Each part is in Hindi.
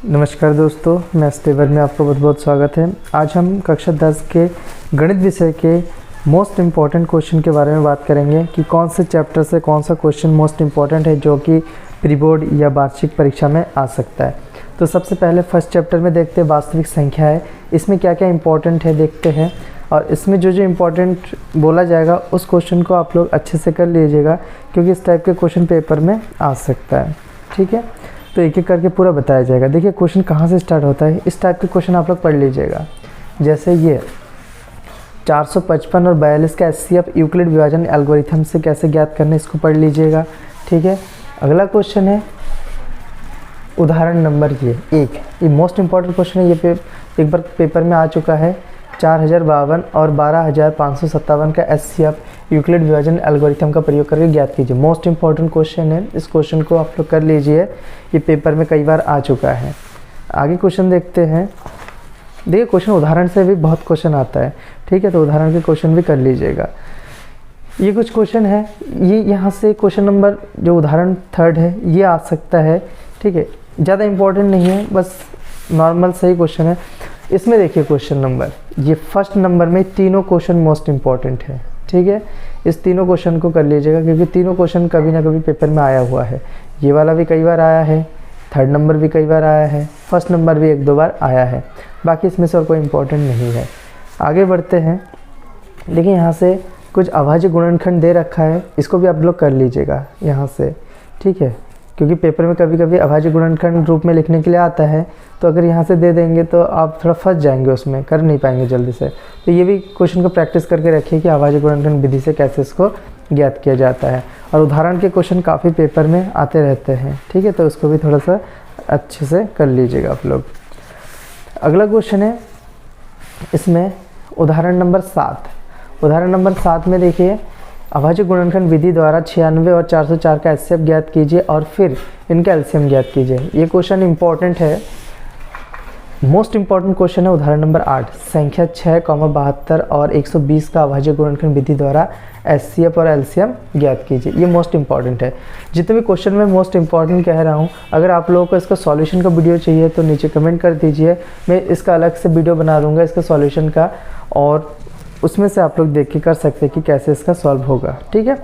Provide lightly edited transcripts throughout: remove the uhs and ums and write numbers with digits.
नमस्कार दोस्तों, मैं स्टेवर में आपका बहुत बहुत स्वागत है। आज हम कक्षा 10 के गणित विषय के मोस्ट इम्पॉर्टेंट क्वेश्चन के बारे में बात करेंगे कि कौन से चैप्टर से कौन सा क्वेश्चन मोस्ट इम्पॉर्टेंट है जो कि प्री बोर्ड या वार्षिक परीक्षा में आ सकता है। तो सबसे पहले फर्स्ट चैप्टर में देखते हैं वास्तविक संख्या है। इसमें क्या क्या इम्पोर्टेंट है देखते हैं, और इसमें जो जो इम्पोर्टेंट बोला जाएगा उस क्वेश्चन को आप लोग अच्छे से कर लीजिएगा, क्योंकि इस टाइप के क्वेश्चन पेपर में आ सकता है। ठीक है, तो एक एक करके पूरा बताया जाएगा। देखिए क्वेश्चन कहाँ से स्टार्ट होता है, इस टाइप के क्वेश्चन आप लोग पढ़ लीजिएगा। जैसे ये 455 और 42 का एचसीएफ यूक्लिड विभाजन एल्गोरिथम से कैसे ज्ञात करना, इसको पढ़ लीजिएगा। ठीक है, अगला क्वेश्चन है उदाहरण नंबर ये मोस्ट इम्पॉर्टेंट क्वेश्चन है। ये एक बार पेपर में आ चुका है। 4052 और 12557 का एचसीएफ यूक्लिड विभाजन एल्गोरिथम का प्रयोग करके ज्ञात कीजिए। मोस्ट इम्पॉर्टेंट क्वेश्चन है, इस क्वेश्चन को आप लोग कर लीजिए। ये पेपर में कई बार आ चुका है। आगे क्वेश्चन देखते हैं। देखिए क्वेश्चन उदाहरण से भी बहुत क्वेश्चन आता है। ठीक है, तो उदाहरण के क्वेश्चन भी कर लीजिएगा। ये कुछ क्वेश्चन है, ये यहाँ से क्वेश्चन नंबर जो उदाहरण 3 है ये आ सकता है। ठीक है, ज़्यादा इम्पोर्टेंट नहीं है, बस नॉर्मल सही क्वेश्चन है। इसमें देखिए क्वेश्चन नंबर ये फर्स्ट नंबर में तीनों क्वेश्चन मोस्ट इम्पॉर्टेंट है। ठीक है, इस तीनों क्वेश्चन को कर लीजिएगा, क्योंकि तीनों क्वेश्चन कभी ना कभी पेपर में आया हुआ है। ये वाला भी कई बार आया है, थर्ड नंबर भी कई बार आया है, फर्स्ट नंबर भी 1-2 बार आया है। बाकी इसमें से और कोई इम्पोर्टेंट नहीं है। आगे बढ़ते हैं। देखिए यहाँ से कुछ अभाज्य गुणनखंड दे रखा है, इसको भी आप लोग कर लीजिएगा यहाँ से। ठीक है, क्योंकि पेपर में कभी कभी अभाज्य गुणनखंड रूप में लिखने के लिए आता है, तो अगर यहाँ से दे देंगे तो आप थोड़ा फंस जाएंगे, उसमें कर नहीं पाएंगे जल्दी से। तो ये भी क्वेश्चन को प्रैक्टिस करके रखिए कि अभाज्य गुणनखंड विधि से कैसे इसको ज्ञात किया जाता है। और उदाहरण के क्वेश्चन काफ़ी पेपर में आते रहते हैं। ठीक है, तो उसको भी थोड़ा सा अच्छे से कर लीजिएगा आप लोग। अगला क्वेश्चन है इसमें उदाहरण नंबर 7। उदाहरण नंबर 7 में देखिए अभाज्य गुणनखंड विधि द्वारा 96 और 404 का एचसीएफ ज्ञात कीजिए और फिर इनका एलसीएम ज्ञात कीजिए। ये क्वेश्चन इंपॉर्टेंट है, मोस्ट इंपॉर्टेंट क्वेश्चन है। उदाहरण नंबर 8 संख्या 6, 72 और 120 का अभाज्य गुणनखंड विधि द्वारा एचसीएफ और एलसीएम ज्ञात कीजिए। ये मोस्ट इंपॉर्टेंट है। जितने भी क्वेश्चन में मोस्ट इंपॉर्टेंट कह रहा हूँ, अगर आप लोगों को इसका सॉल्यूशन का वीडियो चाहिए तो नीचे कमेंट कर दीजिए, मैं इसका अलग से वीडियो बना दूँगा इसका सॉल्यूशन का, और उसमें से आप लोग देख के कर सकते हैं कि कैसे इसका सॉल्व होगा। ठीक है,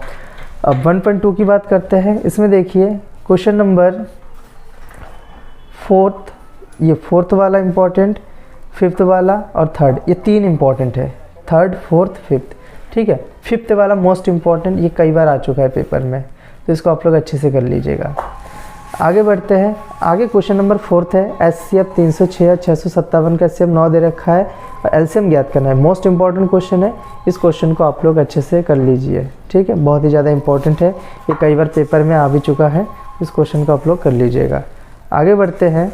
अब 1.2 की बात करते हैं। इसमें देखिए क्वेश्चन नंबर 4, ये 4th वाला इम्पॉर्टेंट, 5th वाला और 3rd, ये 3 इम्पॉर्टेंट है। 3rd, 4th, 5th। ठीक है, 5th वाला मोस्ट इम्पॉर्टेंट, ये कई बार आ चुका है पेपर में, तो इसको आप लोग अच्छे से कर लीजिएगा। आगे बढ़ते हैं। आगे क्वेश्चन नंबर 4th है एचसीएफ 306 और 657 का एचसीएफ 9 दे रखा है और एलसीएम ज्ञात करना है। मोस्ट इंपॉर्टेंट क्वेश्चन है, इस क्वेश्चन को आप लोग अच्छे से कर लीजिए। ठीक है, बहुत ही ज़्यादा इंपॉर्टेंट है, ये कई बार पेपर में आ भी चुका है, इस क्वेश्चन को आप लोग कर लीजिएगा। आगे बढ़ते हैं।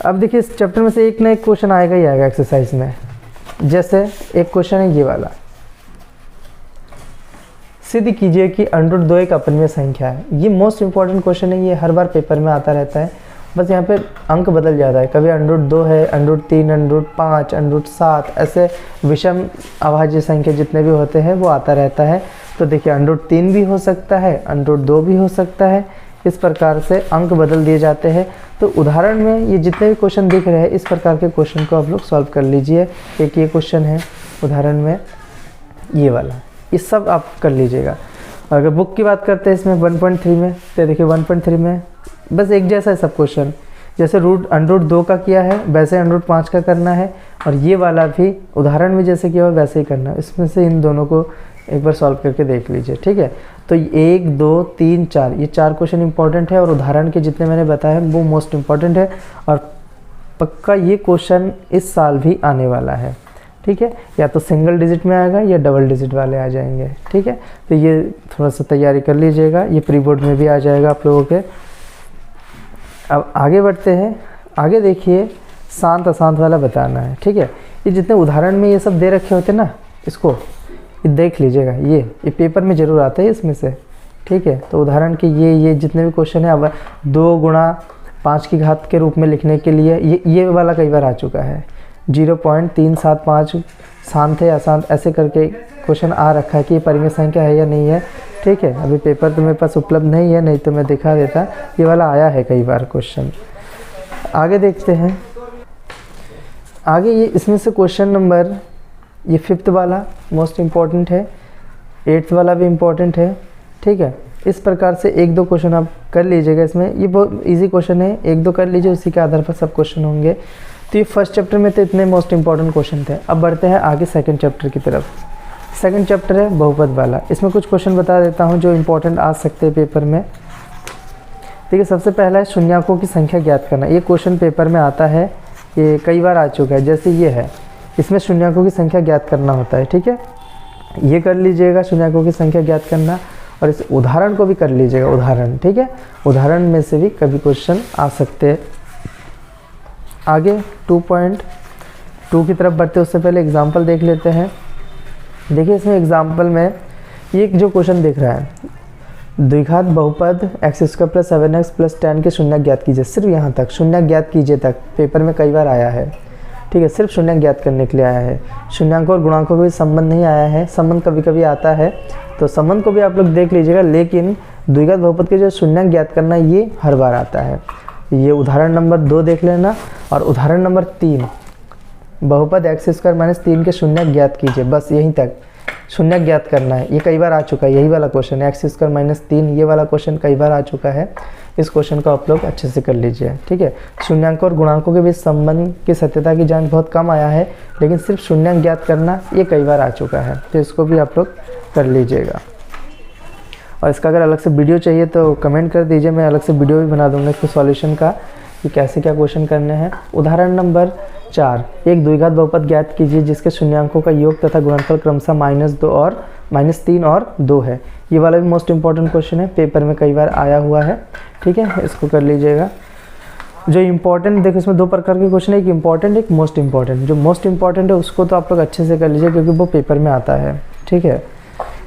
अब देखिए इस चैप्टर में से एक ना एक क्वेश्चन आएगा ही आएगा एक्सरसाइज में। जैसे एक क्वेश्चन है ये वाला, सिद्ध कीजिए कि √2 एक अपरिमेय संख्या है। ये मोस्ट इंपॉर्टेंट क्वेश्चन है, ये हर बार पेपर में आता रहता है, बस यहाँ पे अंक बदल जाता है। कभी √2 है, √3, √5, √7, ऐसे विषम अभाज्य संख्या जितने भी होते हैं वो आता रहता है। तो देखिए √3 भी हो सकता है, √2 भी हो सकता है, इस प्रकार से अंक बदल दिए जाते हैं। तो उदाहरण में ये जितने भी क्वेश्चन दिख रहे हैं, इस प्रकार के क्वेश्चन को आप लोग सॉल्व कर लीजिए। एक ये क्वेश्चन है उदाहरण में ये वाला, ये सब आप कर लीजिएगा। अगर बुक की बात करते हैं इसमें 1.3 में, तो देखिए 1.3 में बस एक जैसा है सब क्वेश्चन। जैसे √2 का किया है वैसे √5 का करना है, और ये वाला भी उदाहरण में जैसे किया हो वैसे ही करना है। इसमें से इन दोनों को एक बार सॉल्व करके देख लीजिए। ठीक है, तो 1, 2, 3, 4 ये 4 क्वेश्चन इंपॉर्टेंट है, और उदाहरण के जितने मैंने बताया वो मोस्ट इंपॉर्टेंट है, और पक्का ये क्वेश्चन इस साल भी आने वाला है। ठीक है, या तो सिंगल डिजिट में आएगा या डबल डिजिट वाले आ जाएंगे। ठीक है, तो ये थोड़ा सा तैयारी कर लीजिएगा, ये प्री बोर्ड में भी आ जाएगा आप लोगों के। अब आगे बढ़ते हैं। आगे देखिए शांत अशांत वाला बताना है। ठीक है, ये जितने उदाहरण में ये सब दे रखे होते हैं ना, इसको ये देख लीजिएगा, ये पेपर में ज़रूर आता है इसमें से। ठीक है, तो उदाहरण के ये जितने भी क्वेश्चन है, अब 2 गुणा 5 की घात के रूप में लिखने के लिए ये वाला कई बार आ चुका है। 0.375 शांत है अशांत, ऐसे करके क्वेश्चन आ रखा है कि ये परिमेय संख्या है या नहीं है। ठीक है। अभी पेपर तो मेरे पास उपलब्ध नहीं है, नहीं तो मैं दिखा देता। ये वाला आया है कई बार क्वेश्चन। आगे देखते हैं। आगे ये इसमें से क्वेश्चन नंबर ये 5th वाला मोस्ट इम्पॉर्टेंट है, 8th वाला भी इम्पॉर्टेंट है, ठीक है। इस प्रकार से 1-2 क्वेश्चन आप कर लीजिएगा। इसमें ये बहुत इजी क्वेश्चन है, 1-2 कर लीजिए, उसी के आधार पर सब क्वेश्चन होंगे। तो ये फर्स्ट चैप्टर में तो इतने मोस्ट इंपॉर्टेंट क्वेश्चन थे। अब बढ़ते हैं आगे सेकंड चैप्टर की तरफ। सेकंड चैप्टर है बहुपद वाला। इसमें कुछ क्वेश्चन बता देता हूँ जो इंपॉर्टेंट आ सकते हैं पेपर में। देखिए, सबसे पहला है शून्यकों की संख्या ज्ञात करना। ये क्वेश्चन पेपर में आता है, ये कई बार आ चुका है। जैसे ये है, इसमें शून्यकों की संख्या ज्ञात करना होता है, ठीक है। ये कर लीजिएगा, शून्यकों की संख्या ज्ञात करना, और इस उदाहरण को भी कर लीजिएगा, उदाहरण, ठीक है। उदाहरण में से भी कभी क्वेश्चन आ सकते हैं। आगे 2.2 की तरफ बढ़ते उससे पहले एग्जाम्पल देख लेते हैं। देखिए, इसमें एग्जाम्पल में ये जो क्वेश्चन दिख रहा है, द्विघात बहुपद x² + 7x + 10 के शून्य ज्ञात कीजिए। सिर्फ यहाँ तक शून्य ज्ञात कीजिए तक पेपर में कई बार आया है, ठीक है। सिर्फ शून्य ज्ञात करने के लिए आया है। शून्यांकों और गुणांकों का भी संबंध नहीं आया है। संबंध कभी कभी आता है, तो संबंध को भी आप लोग देख लीजिएगा। लेकिन द्विघात बहुपद के जो शून्य ज्ञात करना, ये हर बार आता है। ये उदाहरण नंबर 2 देख लेना, और उदाहरण नंबर 3, बहुपद x² - 3 के शून्य ज्ञात कीजिए। बस यहीं तक शून्य ज्ञात करना है। ये कई बार आ चुका है, यही वाला क्वेश्चन है, x² - 3, ये वाला क्वेश्चन कई बार आ चुका है। इस क्वेश्चन को आप लोग अच्छे से कर लीजिए, ठीक है। शून्यांकों और गुणांकों के बीच संबंध की सत्यता की जांच बहुत कम आया है, लेकिन सिर्फ शून्य ज्ञात करना ये कई बार आ चुका है, तो इसको भी आप लोग कर लीजिएगा। और इसका अगर अलग से वीडियो चाहिए तो कमेंट कर दीजिए, मैं अलग से वीडियो भी बना दूंगा इसके सॉल्यूशन का, कि कैसे क्या क्वेश्चन करने हैं। उदाहरण नंबर 4, एक द्विघात बहुपद ज्ञात कीजिए जिसके शून्यांकों का योग तथा गुणनफल क्रमशः -3 और 2 है। ये वाला भी मोस्ट इंपॉर्टेंट क्वेश्चन है, पेपर में कई बार आया हुआ है, ठीक है। इसको कर लीजिएगा। जो इम्पॉर्टेंट, देखो इसमें 2 प्रकार के क्वेश्चन है, एक इम्पॉर्टेंट, एक मोस्ट इंपॉर्टेंट। जो मोस्ट इंपॉर्टेंट है उसको तो आप लोग अच्छे से कर लीजिए, क्योंकि वो पेपर में आता है, ठीक है।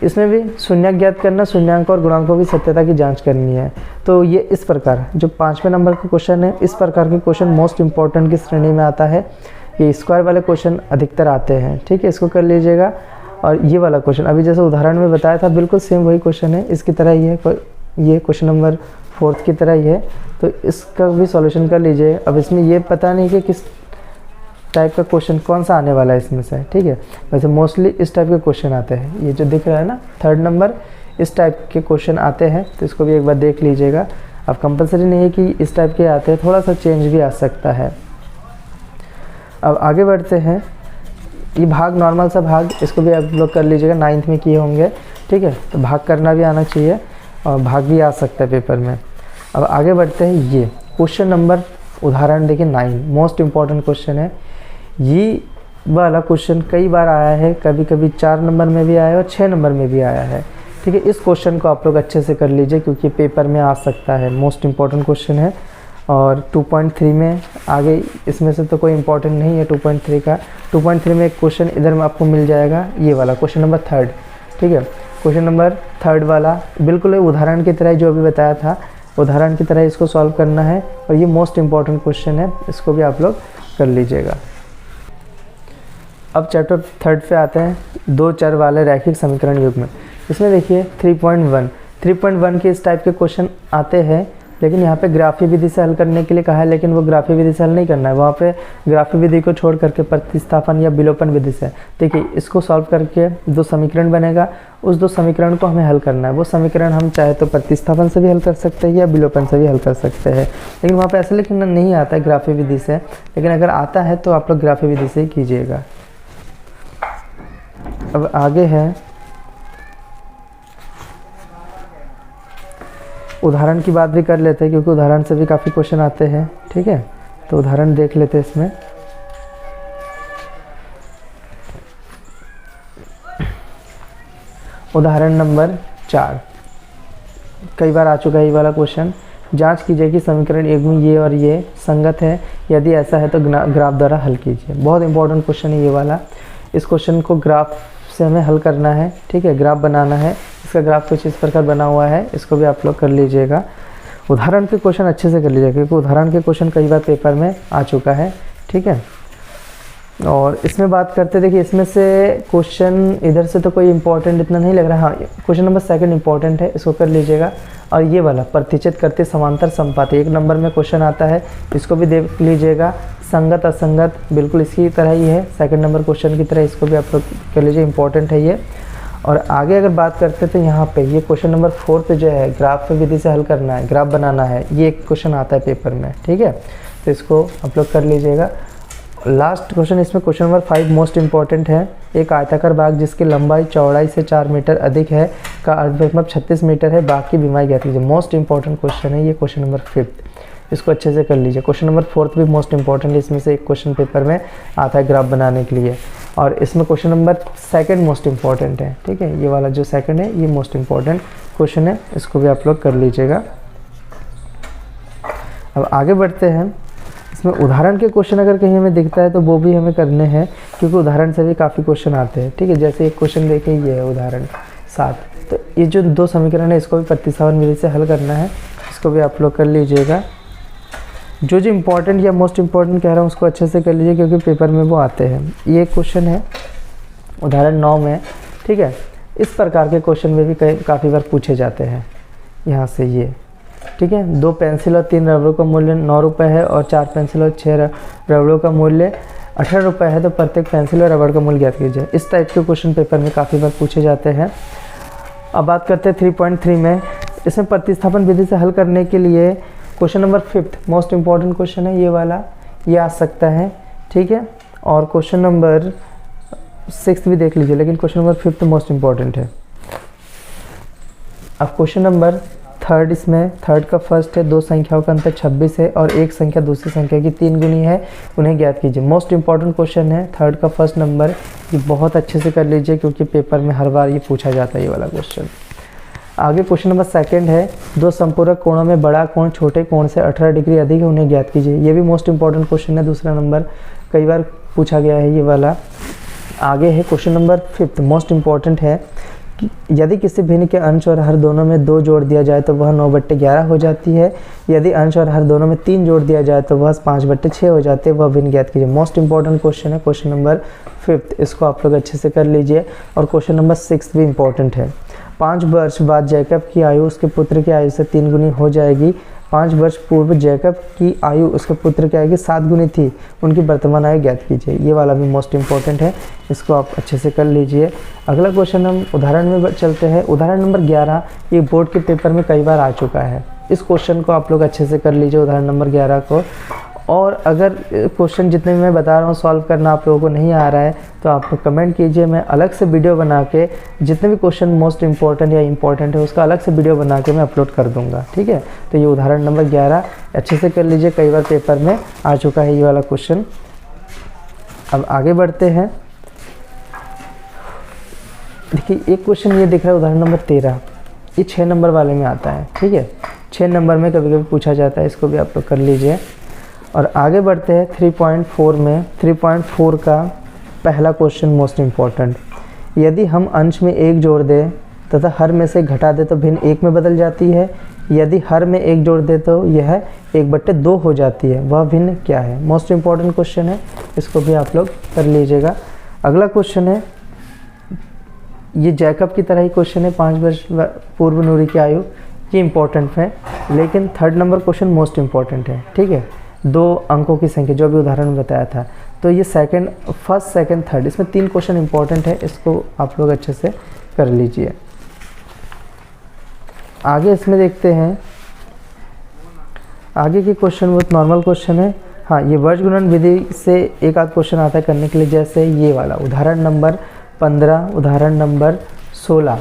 इसमें भी शून्य ज्ञात करना, शून्यांक और गुणांकों की सत्यता की जांच करनी है। तो ये इस प्रकार जो 5वें नंबर का क्वेश्चन है, इस प्रकार के क्वेश्चन मोस्ट इंपॉर्टेंट की श्रेणी में आता है। ये स्क्वायर वाले क्वेश्चन अधिकतर आते हैं, ठीक है। इसको कर लीजिएगा। और ये वाला क्वेश्चन अभी जैसे उदाहरण में बताया था, बिल्कुल सेम वही क्वेश्चन है, इसकी तरह ही है। ये क्वेश्चन नंबर 4 की तरह ही है, तो इसका भी सॉल्यूशन कर लीजिए। अब इसमें ये पता नहीं कि किस टाइप का क्वेश्चन कौन सा आने वाला है इसमें से, ठीक है। वैसे मोस्टली इस टाइप के क्वेश्चन आते हैं। ये जो दिख रहा है ना 3rd नंबर, इस टाइप के क्वेश्चन आते हैं, तो इसको भी एक बार देख लीजिएगा। अब कंपलसरी नहीं है कि इस टाइप के आते हैं, थोड़ा सा चेंज भी आ सकता है। अब आगे बढ़ते हैं। ये भाग, नॉर्मल सा भाग, इसको भी आप लोग कर लीजिएगा, 9th में किए होंगे, ठीक है। तो भाग करना भी आना चाहिए, और भाग भी आ सकता है पेपर में। अब आगे बढ़ते हैं। ये क्वेश्चन नंबर, उदाहरण देखिए 9, मोस्ट इंपॉर्टेंट क्वेश्चन है। ये वाला क्वेश्चन कई बार आया है, कभी कभी 4 नंबर में भी आया है और 6 नंबर में भी आया है, ठीक है। इस क्वेश्चन को आप लोग अच्छे से कर लीजिए, क्योंकि पेपर में आ सकता है, मोस्ट इंपॉर्टेंट क्वेश्चन है। और 2.3 में आगे इसमें से तो कोई इंपॉर्टेंट नहीं है 2.3 का। 2.3 में एक क्वेश्चन इधर में आपको मिल जाएगा, ये वाला क्वेश्चन नंबर 3rd, ठीक है। क्वेश्चन नंबर 3rd वाला बिल्कुल उदाहरण की तरह जो अभी बताया था, उदाहरण की तरह इसको सॉल्व करना है, और ये मोस्ट इंपॉर्टेंट क्वेश्चन है, इसको भी आप लोग कर लीजिएगा। अब चैप्टर 3rd पे आते हैं, 2 चर वाले रैखिक समीकरण युग्म। इसमें देखिए 3.1 के इस टाइप के क्वेश्चन आते हैं, लेकिन यहाँ पे ग्राफी विधि से हल करने के लिए कहा है, लेकिन वो ग्राफी विधि से हल नहीं करना है। वहाँ पे ग्राफी विधि को छोड़ करके प्रतिस्थापन या विलोपन विधि से, देखिए इसको सॉल्व करके 2 समीकरण बनेगा, उस 2 समीकरण को हमें हल करना है। वो समीकरण हम चाहे तो प्रतिस्थापन से भी हल कर सकते हैं या विलोपन से भी हल कर सकते हैं, लेकिन वहाँ पर ऐसा लिखना नहीं आता है ग्राफी विधि से। लेकिन अगर आता है तो आप लोग ग्राफी विधि से ही कीजिएगा। अब आगे है उदाहरण की बात भी कर लेते हैं, क्योंकि उदाहरण से भी काफ़ी क्वेश्चन आते हैं, ठीक है। तो उदाहरण देख लेते हैं इसमें। उदाहरण नंबर 4 कई बार आ चुका है ये वाला क्वेश्चन। जांच कीजिए कि समीकरण युग्म ये और ये संगत है, यदि ऐसा है तो ग्राफ द्वारा हल कीजिए। बहुत इंपॉर्टेंट क्वेश्चन है ये वाला। इस क्वेश्चन को ग्राफ से हमें हल करना है, ठीक है, ग्राफ बनाना है। इसका ग्राफ कुछ इस प्रकार बना हुआ है, इसको भी आप लोग कर लीजिएगा। उदाहरण के क्वेश्चन अच्छे से कर लीजिएगा, क्योंकि उदाहरण के क्वेश्चन कई बार पेपर में आ चुका है, ठीक है। और इसमें बात करते, देखिए इसमें से क्वेश्चन इधर से तो कोई इंपॉर्टेंट इतना नहीं लग रहा। हाँ, क्वेश्चन नंबर 2 इंपॉर्टेंट है, इसको कर लीजिएगा। और ये वाला प्रतिचित करते समांतर संपाती 1 नंबर में क्वेश्चन आता है, इसको भी देख लीजिएगा। संगत असंगत बिल्कुल इसकी तरह ही है, 2 नंबर क्वेश्चन की तरह, इसको भी आप लोग कर लीजिए, इंपॉर्टेंट है ये। और आगे अगर बात करते तो यहाँ पे ये क्वेश्चन नंबर 4 पे जो है ग्राफ विधि से हल करना है, ग्राफ बनाना है, ये एक क्वेश्चन आता है पेपर में, ठीक है। तो इसको आप लोग कर लीजिएगा। लास्ट क्वेश्चन इसमें क्वेश्चन नंबर 5 मोस्ट इंपॉर्टेंट है। एक आयताकार बाग जिसकी लंबाई चौड़ाई से 4 मीटर अधिक है का अर्धपरिमाप 36 मीटर है, बाग की बीमारी ज्ञात कीजिए। मोस्ट इंपॉर्टेंट क्वेश्चन है ये, क्वेश्चन नंबर 5, इसको अच्छे से कर लीजिए। क्वेश्चन नंबर 4 भी मोस्ट इंपॉर्टेंट है, इसमें से एक क्वेश्चन पेपर में आता है ग्राफ बनाने के लिए। और इसमें क्वेश्चन नंबर 2 मोस्ट इंपॉर्टेंट है, ठीक है। ये वाला जो 2 है ये मोस्ट इंपॉर्टेंट क्वेश्चन है, इसको भी आप लोग कर लीजिएगा। अब आगे बढ़ते हैं। इसमें उदाहरण के क्वेश्चन अगर कहीं हमें दिखता है तो वो भी हमें करने हैं, क्योंकि उदाहरण से भी काफ़ी क्वेश्चन आते हैं, ठीक है। जैसे एक क्वेश्चन देखें, ये है उदाहरण 7, तो ये जो 2 समीकरण है इसको भी प्रतिस्थापन विधि से हल करना है, इसको भी आप लोग कर लीजिएगा। जो इंपॉर्टेंट या मोस्ट इंपॉर्टेंट कह रहा हूँ उसको अच्छे से कर लीजिए, क्योंकि पेपर में वो आते हैं। ये एक क्वेश्चन है उदाहरण 9 में, ठीक है। इस प्रकार के क्वेश्चन में भी काफ़ी बार पूछे जाते हैं यहाँ से ये, ठीक है। 2 पेंसिल और 3 रबड़ों का मूल्य 9 रुपये है और 4 पेंसिल और 6 रबड़ों का मूल्य 18 रुपये है, तो प्रत्येक पेंसिल और रबड़ का मूल्य ज्ञात कीजिए। इस टाइप के क्वेश्चन पेपर में काफ़ी बार पूछे जाते हैं। अब बात करते हैं 3.3 में। इसमें प्रतिस्थापन विधि से हल करने के लिए question number 5 most important question है, ये वाला, ये आ सकता है, ठीक है। और क्वेश्चन नंबर 6 भी देख लीजिए, लेकिन क्वेश्चन नंबर 5 मोस्ट इंपॉर्टेंट है। अब क्वेश्चन नंबर 3 इसमें 3 का फर्स्ट है, 2 संख्याओं का अंतर 26 है और एक संख्या दूसरी संख्या की 3 गुनी है, उन्हें ज्ञात कीजिए। मोस्ट इंपॉर्टेंट क्वेश्चन है, 3 का फर्स्ट नंबर, ये बहुत अच्छे से कर लीजिए, क्योंकि पेपर में हर बार ये पूछा जाता है ये वाला क्वेश्चन। आगे क्वेश्चन नंबर 2 है, 2 संपूरक कोणों में बड़ा कोण छोटे कोण से 18 डिग्री अधिक है, उन्हें ज्ञात कीजिए। ये भी मोस्ट इंपॉर्टेंट क्वेश्चन है, दूसरा नंबर, कई बार पूछा गया है ये वाला। आगे है क्वेश्चन नंबर 5 मोस्ट इंपॉर्टेंट है कि यदि किसी भिन्न के अंश और हर दोनों में 2 जोड़ दिया जाए तो वह 9/11 हो जाती है। यदि अंश और हर दोनों में 3 जोड़ दिया जाए तो वह 5/6 हो जाते हैं, वह भिन्न ज्ञात कीजिए। मोस्ट इंपॉर्टेंट क्वेश्चन है क्वेश्चन नंबर 5, इसको आप लोग अच्छे से कर लीजिए। और क्वेश्चन नंबर 6 भी इंपॉर्टेंट है। 5 वर्ष बाद जैकब की आयु उसके पुत्र की आयु से 3 गुनी हो जाएगी। 5 वर्ष पूर्व जैकब की आयु उसके पुत्र की आयु की 7 गुनी थी, उनकी वर्तमान आयु ज्ञात कीजिए। ये वाला भी मोस्ट इंपॉर्टेंट है, इसको आप अच्छे से कर लीजिए। अगला क्वेश्चन हम उदाहरण में चलते हैं। उदाहरण नंबर 11 ये बोर्ड के पेपर में कई बार आ चुका है, इस क्वेश्चन को आप लोग अच्छे से कर लीजिए, उदाहरण नंबर 11 को। और अगर क्वेश्चन जितने भी मैं बता रहा हूँ सॉल्व करना आप लोगों को नहीं आ रहा है तो आप कमेंट कीजिए, मैं अलग से वीडियो बना के जितने भी क्वेश्चन मोस्ट इंपॉर्टेंट या इंपॉर्टेंट है उसका अलग से वीडियो बना के मैं अपलोड कर दूंगा, ठीक है। तो ये उदाहरण नंबर 11 अच्छे से कर लीजिए, कई बार पेपर में आ चुका है ये वाला क्वेश्चन। अब आगे बढ़ते हैं। देखिए एक क्वेश्चन ये दिख रहा है उदाहरण नंबर 13, ये 6 नंबर वाले में आता है, ठीक है। 6 नंबर में कभी कभी पूछा जाता है, इसको भी आप लोग कर लीजिए। और आगे बढ़ते हैं 3.4 में। 3.4 का पहला क्वेश्चन मोस्ट इम्पॉर्टेंट, यदि हम अंश में 1 जोड़ दें तथा हर में से घटा दें तो भिन्न 1 में बदल जाती है। यदि हर में 1 जोड़ दे तो यह 1/2 हो जाती है, वह भिन्न क्या है। मोस्ट इम्पॉर्टेंट क्वेश्चन है, इसको भी आप लोग कर लीजिएगा। अगला क्वेश्चन है, ये जैकब की तरह ही क्वेश्चन है, 5 वर्ष पूर्व नूरी की आयु, ये इंपॉर्टेंट है, लेकिन 3rd number question most important है, ठीक है। 2 अंकों की संख्या जो भी उदाहरण में बताया था, तो ये फर्स्ट सेकंड थर्ड, इसमें 3 क्वेश्चन इंपॉर्टेंट है, इसको आप लोग अच्छे से कर लीजिए। आगे इसमें देखते हैं, आगे के क्वेश्चन बहुत नॉर्मल क्वेश्चन है। हाँ, ये वर्ग गुणन विधि से एक आध क्वेश्चन आता है करने के लिए, जैसे ये वाला उदाहरण नंबर 15, उदाहरण नंबर 16,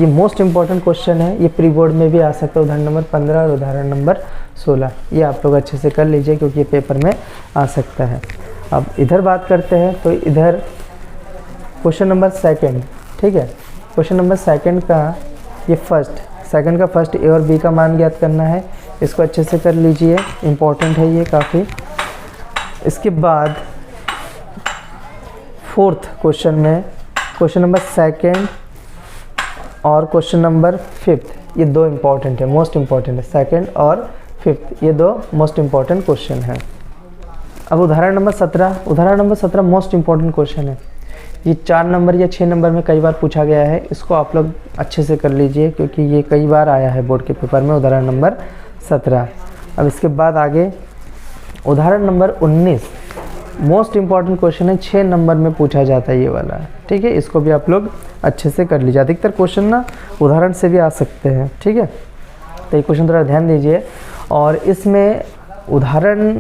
ये मोस्ट इंपॉर्टेंट क्वेश्चन है, ये प्री बोर्ड में भी आ सकता है। उदाहरण नंबर 15 और उदाहरण नंबर 16 ये आप लोग अच्छे से कर लीजिए, क्योंकि ये पेपर में आ सकता है। अब इधर बात करते हैं, तो इधर क्वेश्चन नंबर 2, ठीक है। क्वेश्चन नंबर 2 का ये सेकंड का फर्स्ट ए और बी का मान ज्ञात करना है, इसको अच्छे से कर लीजिए, इम्पॉर्टेंट है ये काफ़ी। इसके बाद 4th क्वेश्चन में क्वेश्चन नंबर 2 और क्वेश्चन नंबर 5, ये 2 इंपॉर्टेंट है, मोस्ट इंपॉर्टेंट है। 2nd और 5th ये 2 मोस्ट इंपॉर्टेंट क्वेश्चन है। अब उदाहरण नंबर 17 मोस्ट इम्पॉर्टेंट क्वेश्चन है। ये 4 नंबर या 6 नंबर में कई बार पूछा गया है, इसको आप लोग अच्छे से कर लीजिए क्योंकि ये कई बार आया है बोर्ड के पेपर में। उदाहरण नंबर 17। अब इसके बाद आगे उदाहरण नंबर 19 मोस्ट इम्पॉर्टेंट क्वेश्चन है, 6 नंबर में पूछा जाता है ये वाला, ठीक है। इसको भी आप लोग अच्छे से कर लीजिए। अधिकतर क्वेश्चन ना उदाहरण से भी आ सकते हैं, ठीक है। तो ये क्वेश्चन थोड़ा ध्यान दीजिए। और इसमें उदाहरण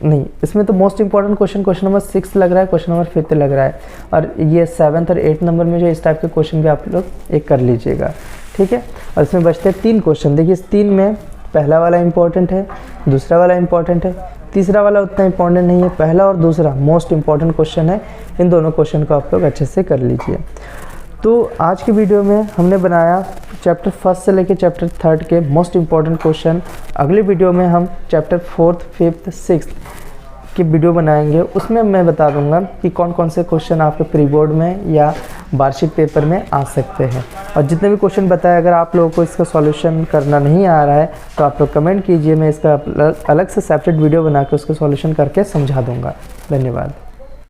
नहीं, इसमें तो मोस्ट इंपॉर्टेंट क्वेश्चन नंबर 6 लग रहा है, क्वेश्चन नंबर 5 लग रहा है। और ये 7 और 8 नंबर में जो इस टाइप के क्वेश्चन भी आप लोग एक कर लीजिएगा, ठीक है। और इसमें बचते हैं 3 क्वेश्चन। देखिए इस 3 में पहला वाला इंपॉर्टेंट है, दूसरा वाला इंपॉर्टेंट है, तीसरा वाला उतना इंपॉर्टेंट नहीं है। पहला और दूसरा मोस्ट इंपॉर्टेंट क्वेश्चन है, इन दोनों क्वेश्चन को आप लोग अच्छे से कर लीजिए। तो आज की वीडियो में हमने बनाया चैप्टर 1 से लेकर चैप्टर 3 के मोस्ट इम्पॉर्टेंट क्वेश्चन। अगली वीडियो में हम चैप्टर 4, 5, 6 की वीडियो बनाएंगे। उसमें मैं बता दूंगा कि कौन कौन से क्वेश्चन आपके प्री बोर्ड में या वार्षिक पेपर में आ सकते हैं। और जितने भी क्वेश्चन बताए, अगर आप लोगों को इसका सॉल्यूशन करना नहीं आ रहा है तो आप लोग कमेंट कीजिए, मैं इसका अलग से सेपरेट वीडियो बना के उसका सॉल्यूशन करके समझा दूँगा। धन्यवाद।